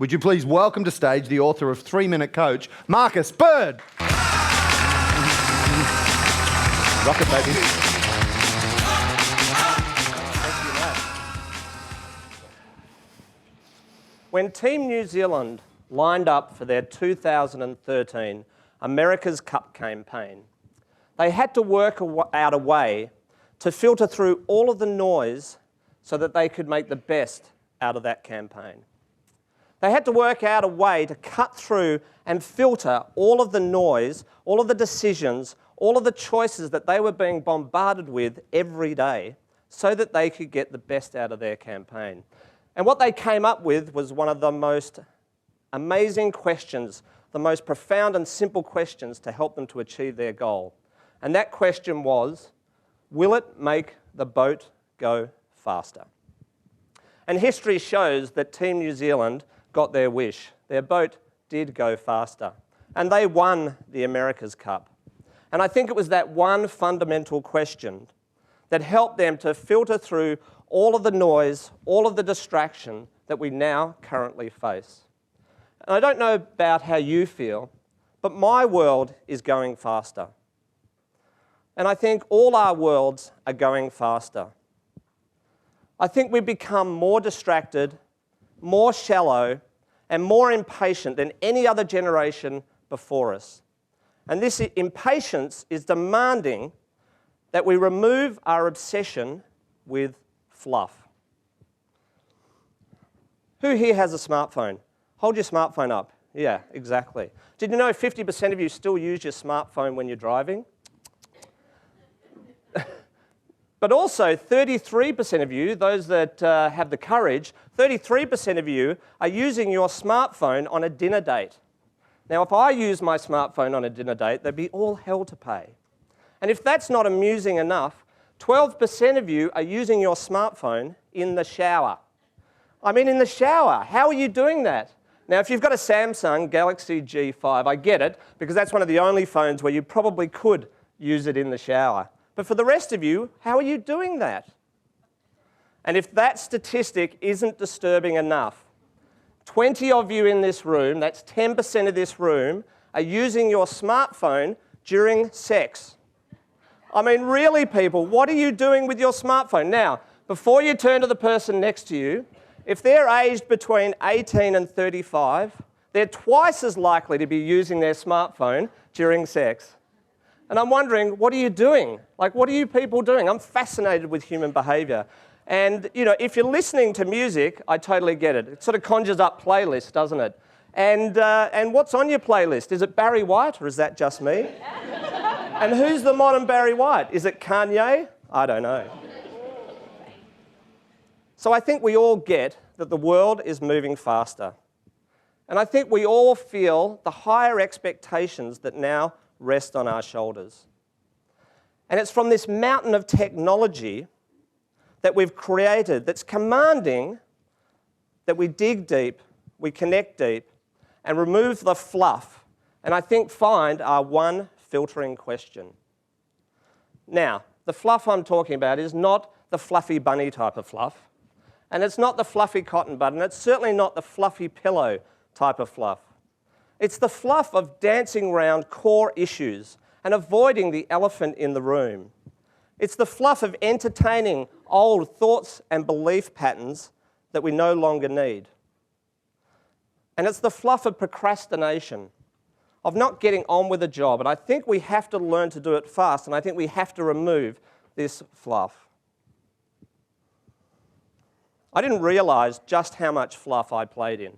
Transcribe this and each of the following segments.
Would you please welcome to stage the author of 3-Minute Coach, MarcusBird. Rock it, baby. When Team New Zealand lined up for their 2013 America's Cup campaign, they had to work out a way to filter through all of the noise so that they could make the best out of that campaign. They had to work out a way to cut through and filter all of the noise, all of the decisions, all of the choices that they were being bombarded with every day so that they could get the best out of their campaign. And what they came up with was one of the most amazing questions, the most profound and simple questions to help them to achieve their goal. And that question was, will it make the boat go faster? And history shows that Team New Zealand got their wish. Their boat did go faster. And they won the America's Cup. And I think it was that one fundamental question that helped them to filter through all of the noise, all of the distraction that we now currently face. And I don't know about how you feel, but my world is going faster. And I think all our worlds are going faster. I think we've become more distracted, more shallow, and more impatient than any other generation before us. And this impatience is demanding that we remove our obsession with fluff. Who here has a smartphone? Hold your smartphone up. Yeah, exactly. Did you know 50% of you still use your smartphone when you're driving? But also 33% of you, those that have the courage, 33% of you are using your smartphone on a dinner date. Now, if I use my smartphone on a dinner date, there'd be all hell to pay. And if that's not amusing enough, 12% of you are using your smartphone in the shower. I mean, in the shower. How are you doing that? Now, if you've got a Samsung Galaxy G5, I get it, because that's one of the only phones where you probably could use it in the shower. But for the rest of you, how are you doing that? And if that statistic isn't disturbing enough, 20 of you in this room, that's 10% of this room, are using your smartphone during sex. I mean, really, people, what are you doing with your smartphone? Now, before you turn to the person next to you, if they're aged between 18 and 35, they're twice as likely to be using their smartphone during sex. And I'm wondering, what are you doing? Like, what are you people doing? I'm fascinated with human behaviour. And, you know, if you're listening to music, I totally get it. It sort of conjures up playlists, doesn't it? And what's on your playlist? Is it Barry White, or is that just me? And who's the modern Barry White? Is it Kanye? I don't know. So I think we all get that the world is moving faster. And I think we all feel the higher expectations that now rest on our shoulders. And it's from this mountain of technology that we've created that's commanding that we dig deep, we connect deep, and remove the fluff, and I think find our one filtering question. Now, the fluff I'm talking about is not the fluffy bunny type of fluff, and it's not the fluffy cotton bud, and it's certainly not the fluffy pillow type of fluff. It's the fluff of dancing around core issues and avoiding the elephant in the room. It's the fluff of entertaining old thoughts and belief patterns that we no longer need. And it's the fluff of procrastination, of not getting on with a job. And I think we have to learn to do it fast, and I think we have to remove this fluff. I didn't realise just how much fluff I played in.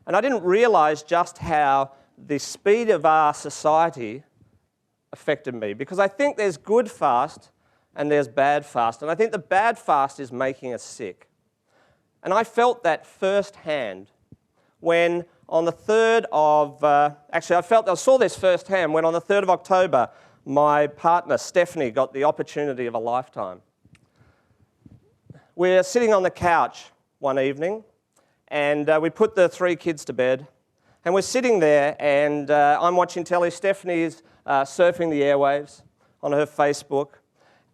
And I didn't realise just how the speed of our society affected me, because I think there's good fast and there's bad fast, and I think the bad fast is making us sick. And I felt that firsthand when on the 3rd of, I saw this firsthand when on the 3rd of October, my partner Stephanie got the opportunity of a lifetime. We're sitting on the couch one evening, and we put the 3 kids to bed, and we're sitting there, and I'm watching telly. Stephanie is surfing the airwaves on her Facebook,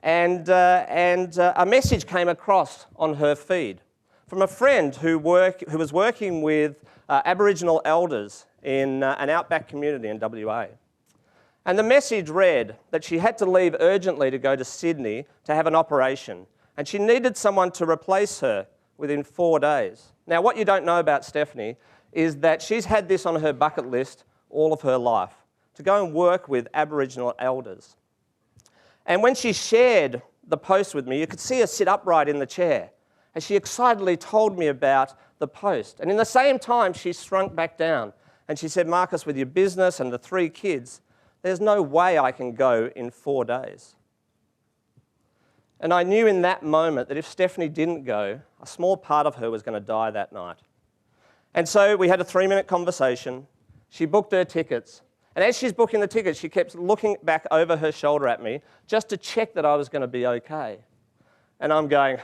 and a message came across on her feed from a friend who was working with Aboriginal elders in an outback community in WA. And the message read that she had to leave urgently to go to Sydney to have an operation, and she needed someone to replace her within 4 days. Now, what you don't know about Stephanie is that she's had this on her bucket list all of her life, to go and work with Aboriginal elders. And when she shared the post with me, you could see her sit upright in the chair as she excitedly told me about the post. And in the same time, she shrunk back down and she said, "Marcus, with your business and the 3 kids, there's no way I can go in 4 days." And I knew in that moment that if Stephanie didn't go, a small part of her was going to die that night. And so we had a 3-minute conversation. She booked her tickets. And as she's booking the tickets, she kept looking back over her shoulder at me just to check that I was going to be okay. And I'm going,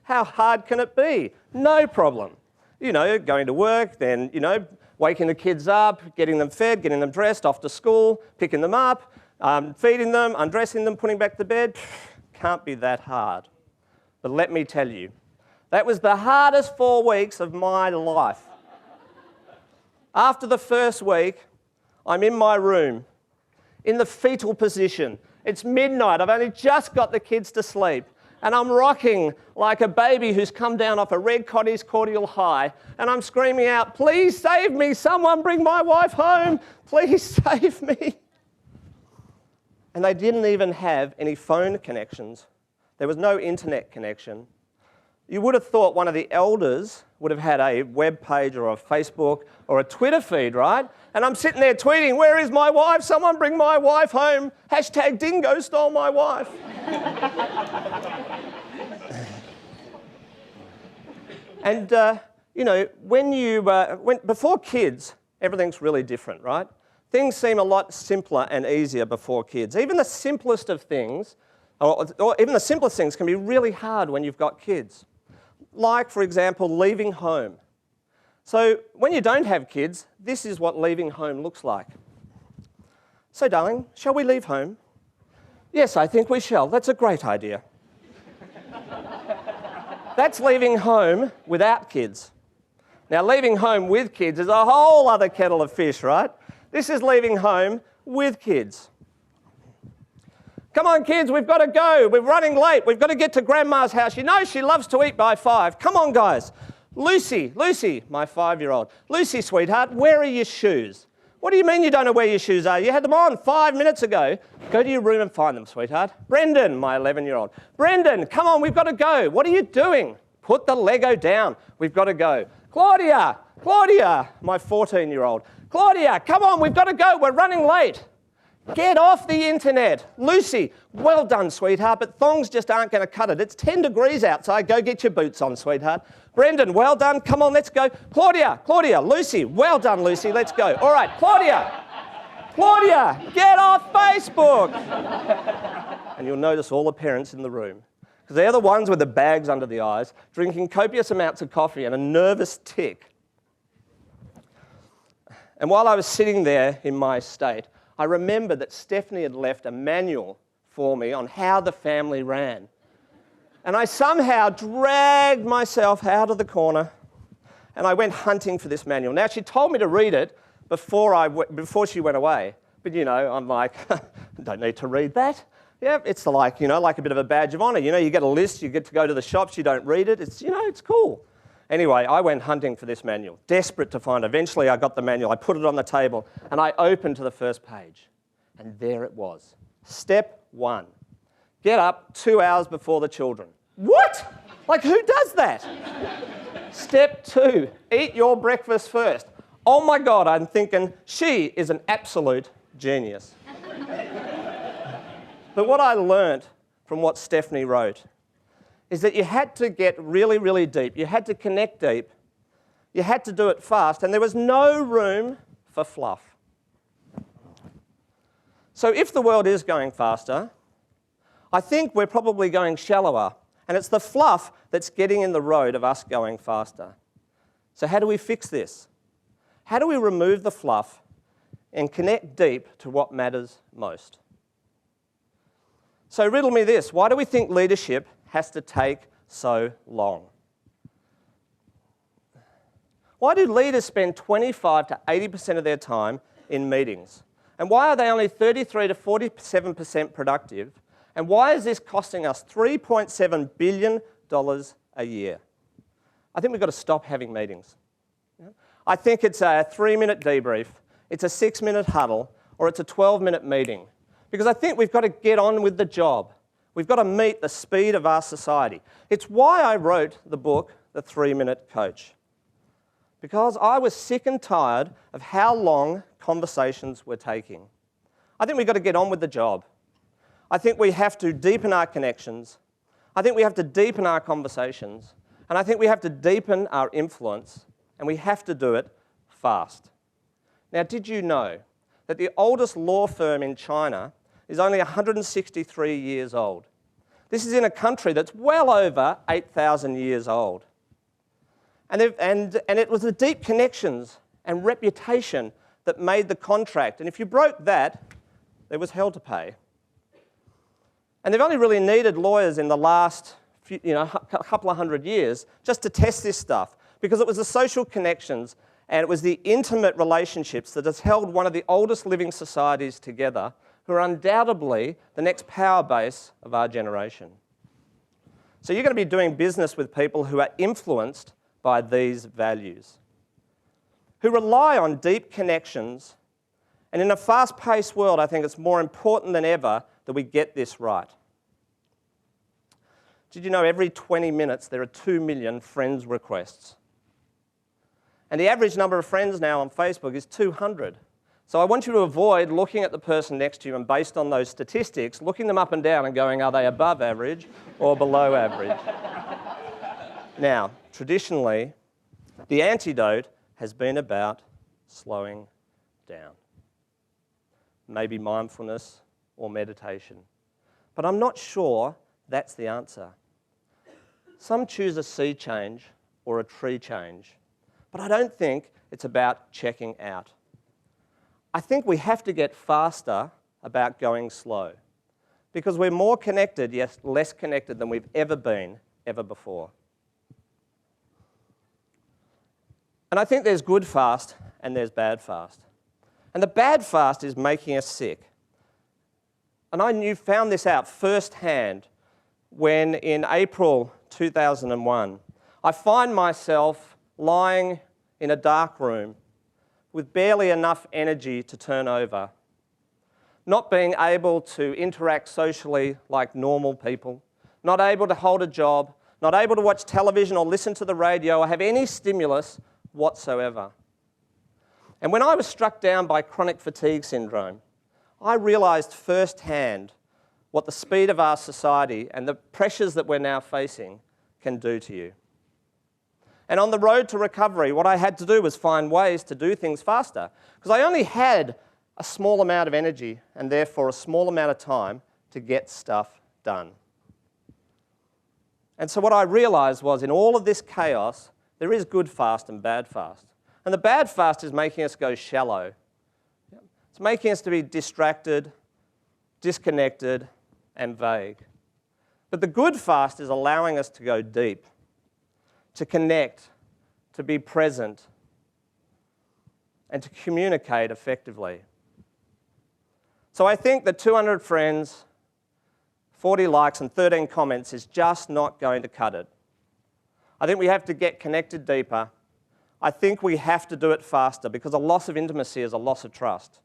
how hard can it be? No problem. You know, going to work, then, you know, waking the kids up, getting them fed, getting them dressed, off to school, picking them up, feeding them, undressing them, putting back to bed. Can't be that hard. But let me tell you, that was the hardest 4 weeks of my life. After the first week, I'm in my room, in the fetal position. It's midnight. I've only just got the kids to sleep. And I'm rocking like a baby who's come down off a Red Cotties cordial high. And I'm screaming out, "Please save me. Someone bring my wife home. Please save me." And they didn't even have any phone connections. There was no internet connection. You would have thought one of the elders would have had a web page or a Facebook or a Twitter feed, right? And I'm sitting there tweeting, "Where is my wife? Someone bring my wife home. Hashtag dingo stole my wife." And, you know, before kids, everything's really different, right? Things seem a lot simpler and easier before kids. Even the simplest of things, or even the simplest things can be really hard when you've got kids. Like, for example, leaving home. So when you don't have kids, this is what leaving home looks like. "So, darling, shall we leave home?" "Yes, I think we shall. That's a great idea." That's leaving home without kids. Now, leaving home with kids is a whole other kettle of fish, right? This is leaving home with kids. "Come on, kids, we've got to go. We're running late. We've got to get to Grandma's house. You know she loves to eat by 5. Come on, guys. Lucy, my 5-year-old. "Lucy, sweetheart, where are your shoes?" "What do you mean you don't know where your shoes are? You had them on 5 minutes ago." "Go to your room and find them, sweetheart." "Brendan," my 11-year-old. "Brendan, come on, we've got to go." "What are you doing?" "Put the Lego down. We've got to go." Claudia, my 14-year-old. "Claudia, come on, we've got to go. We're running late." "Get off the internet." "Lucy, well done, sweetheart, but thongs just aren't going to cut it. It's 10 degrees outside. Go get your boots on, sweetheart." "Brendan, well done. Come on, let's go." Claudia, Lucy, well done, Lucy, let's go." "All right, Claudia, get off Facebook." And you'll notice all the parents in the room, because they're the ones with the bags under the eyes, drinking copious amounts of coffee and a nervous tick. And while I was sitting there in my state, I remembered that Stephanie had left a manual for me on how the family ran. And I somehow dragged myself out of the corner and I went hunting for this manual. Now, she told me to read it before she went away. But, you know, I'm like, don't need to read that. Yeah, it's like, you know, like a bit of a badge of honour. You know, you get a list, you get to go to the shops, you don't read it. It's, you know, it's cool. Anyway, I went hunting for this manual, desperate to find it. Eventually, I got the manual. I put it on the table, and I opened to the first page. And there it was. Step 1, get up 2 hours before the children. What? Like, who does that? Step 2, eat your breakfast first. Oh, my God, I'm thinking, she is an absolute genius. But what I learnt from what Stephanie wrote is that you had to get really, really deep. You had to connect deep. You had to do it fast, and there was no room for fluff. So if the world is going faster, I think we're probably going shallower, and it's the fluff that's getting in the road of us going faster. So how do we fix this? How do we remove the fluff and connect deep to what matters most? So riddle me this. Why do we think leadership has to take so long? Why do leaders spend 25 to 80% of their time in meetings? And why are they only 33 to 47% productive? And why is this costing us $3.7 billion a year? I think we've got to stop having meetings. I think it's a 3-minute debrief, it's a 6-minute huddle, or it's a 12-minute meeting. Because I think we've got to get on with the job. We've got to meet the speed of our society. It's why I wrote the book, The 3-Minute Coach. Because I was sick and tired of how long conversations were taking. I think we've got to get on with the job. I think we have to deepen our connections. I think we have to deepen our conversations. And I think we have to deepen our influence. And we have to do it fast. Now, did you know that the oldest law firm in China is only 163 years old? This is in a country that's well over 8,000 years old. And it was the deep connections and reputation that made the contract. And if you broke that, there was hell to pay. And they've only really needed lawyers in the last couple of hundred years just to test this stuff, because it was the social connections and it was the intimate relationships that has held one of the oldest living societies together, who are undoubtedly the next power base of our generation. So you're going to be doing business with people who are influenced by these values, who rely on deep connections. And in a fast-paced world, I think it's more important than ever that we get this right. Did you know every 20 minutes there are 2 million friends requests? And the average number of friends now on Facebook is 200. So I want you to avoid looking at the person next to you and, based on those statistics, looking them up and down and going, are they above average or below average? Now, traditionally, the antidote has been about slowing down. Maybe mindfulness or meditation. But I'm not sure that's the answer. Some choose a sea change or a tree change, but I don't think it's about checking out. I think we have to get faster about going slow, because we're more connected, yet less connected than we've ever been, ever before. And I think there's good fast and there's bad fast. And the bad fast is making us sick. And I found this out firsthand when, in April 2001, I find myself lying in a dark room with barely enough energy to turn over, not being able to interact socially like normal people, not able to hold a job, not able to watch television or listen to the radio or have any stimulus whatsoever. And when I was struck down by chronic fatigue syndrome, I realised firsthand what the speed of our society and the pressures that we're now facing can do to you. And on the road to recovery, what I had to do was find ways to do things faster, because I only had a small amount of energy and therefore a small amount of time to get stuff done. And so what I realised was, in all of this chaos, there is good fast and bad fast. And the bad fast is making us go shallow. It's making us to be distracted, disconnected, and vague. But the good fast is allowing us to go deep, to connect, to be present, and to communicate effectively. So I think that 200 friends, 40 likes, and 13 comments is just not going to cut it. I think we have to get connected deeper. I think we have to do it faster, because a loss of intimacy is a loss of trust.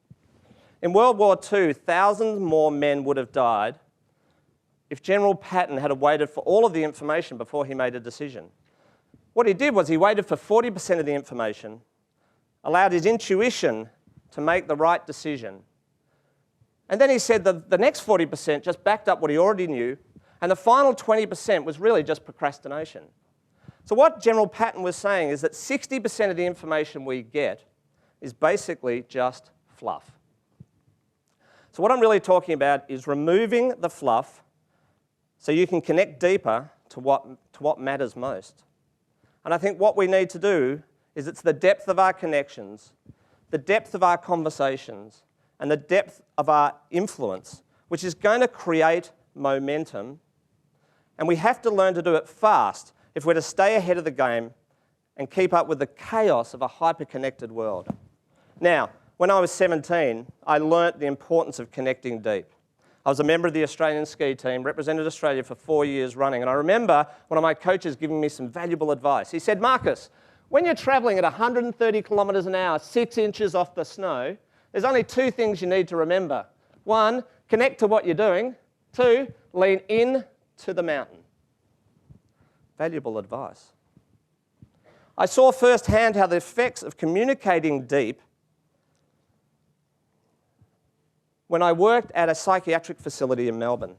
In World War II, thousands more men would have died if General Patton had waited for all of the information before he made a decision. What he did was he waited for 40% of the information, allowed his intuition to make the right decision. And then he said that the next 40% just backed up what he already knew, and the final 20% was really just procrastination. So what General Patton was saying is that 60% of the information we get is basically just fluff. So what I'm really talking about is removing the fluff so you can connect deeper to what matters most. And I think what we need to do is, it's the depth of our connections, the depth of our conversations, and the depth of our influence, which is going to create momentum. And we have to learn to do it fast if we're to stay ahead of the game and keep up with the chaos of a hyper-connected world. Now, when I was 17, I learnt the importance of connecting deep. I was a member of the Australian ski team, represented Australia for 4 years running, and I remember one of my coaches giving me some valuable advice. He said, Marcus, when you're travelling at 130 kilometres an hour, 6 inches off the snow, there's only 2 things you need to remember. 1, connect to what you're doing. 2, lean in to the mountain. Valuable advice. I saw firsthand how the effects of communicating deep when I worked at a psychiatric facility in Melbourne.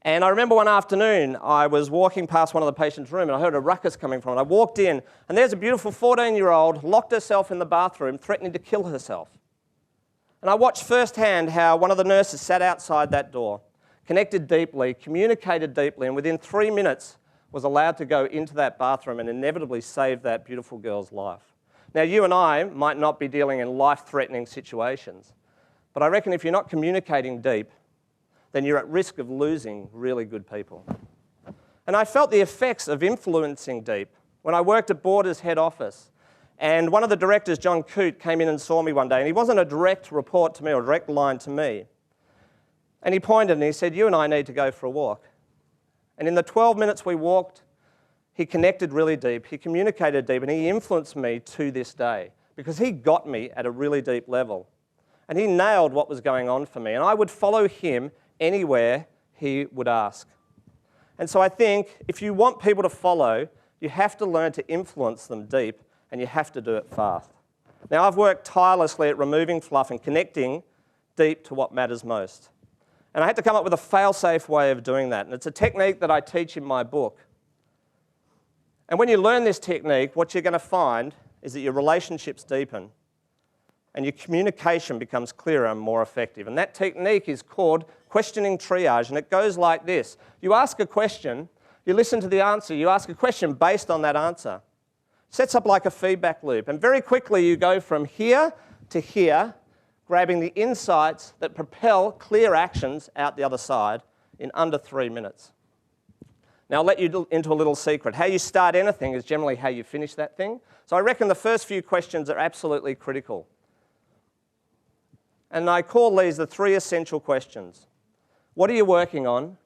And I remember one afternoon, I was walking past one of the patients' room and I heard a ruckus coming from it. I walked in and there's a beautiful 14-year-old locked herself in the bathroom, threatening to kill herself. And I watched firsthand how one of the nurses sat outside that door, connected deeply, communicated deeply, and within 3 minutes was allowed to go into that bathroom and inevitably save that beautiful girl's life. Now, you and I might not be dealing in life-threatening situations, but I reckon if you're not communicating deep, then you're at risk of losing really good people. And I felt the effects of influencing deep when I worked at Borders head office. And one of the directors, John Coote, came in and saw me one day, and he wasn't a direct report to me or a direct line to me. And he pointed and he said, you and I need to go for a walk. And in the 12 minutes we walked, he connected really deep, he communicated deep, and he influenced me to this day because he got me at a really deep level. And he nailed what was going on for me. And I would follow him anywhere he would ask. And so I think if you want people to follow, you have to learn to influence them deep, and you have to do it fast. Now, I've worked tirelessly at removing fluff and connecting deep to what matters most. And I had to come up with a fail-safe way of doing that. And it's a technique that I teach in my book. And when you learn this technique, what you're going to find is that your relationships deepen and your communication becomes clearer and more effective. And that technique is called questioning triage, and it goes like this. You ask a question, you listen to the answer, you ask a question based on that answer. It sets up like a feedback loop, and very quickly you go from here to here, grabbing the insights that propel clear actions out the other side in under 3 minutes. Now, I'll let you into a little secret. How you start anything is generally how you finish that thing. So I reckon the first few questions are absolutely critical. And I call these the 3 essential questions. What are you working on?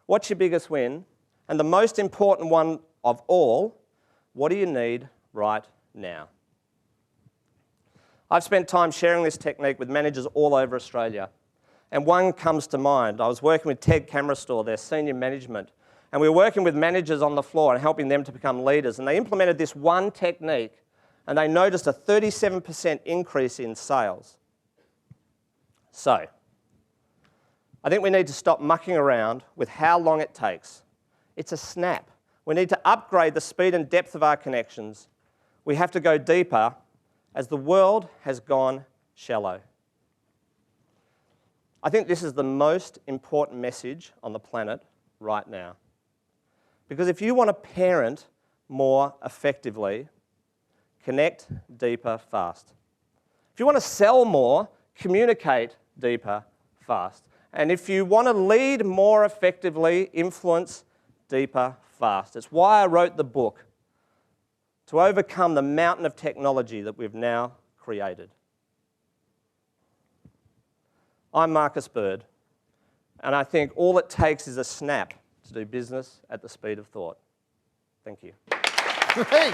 What's your biggest win? And the most important one of all, what do you need right now? I've spent time sharing this technique with managers all over Australia. And one comes to mind. I was working with Ted Camera Store, their senior management, and we were working with managers on the floor and helping them to become leaders. And they implemented this one technique, and they noticed a 37% increase in sales. So, I think we need to stop mucking around with how long it takes. It's a snap. We need to upgrade the speed and depth of our connections. We have to go deeper as the world has gone shallow. I think this is the most important message on the planet right now. Because if you want to parent more effectively, connect deeper fast. If you want to sell more, communicate deeper fast. And if you want to lead more effectively, influence deeper fast. It's why I wrote the book, to overcome the mountain of technology that we've now created. I'm Marcus Bird, and I think all it takes is a snap to do business at the speed of thought. Thank you. Hey.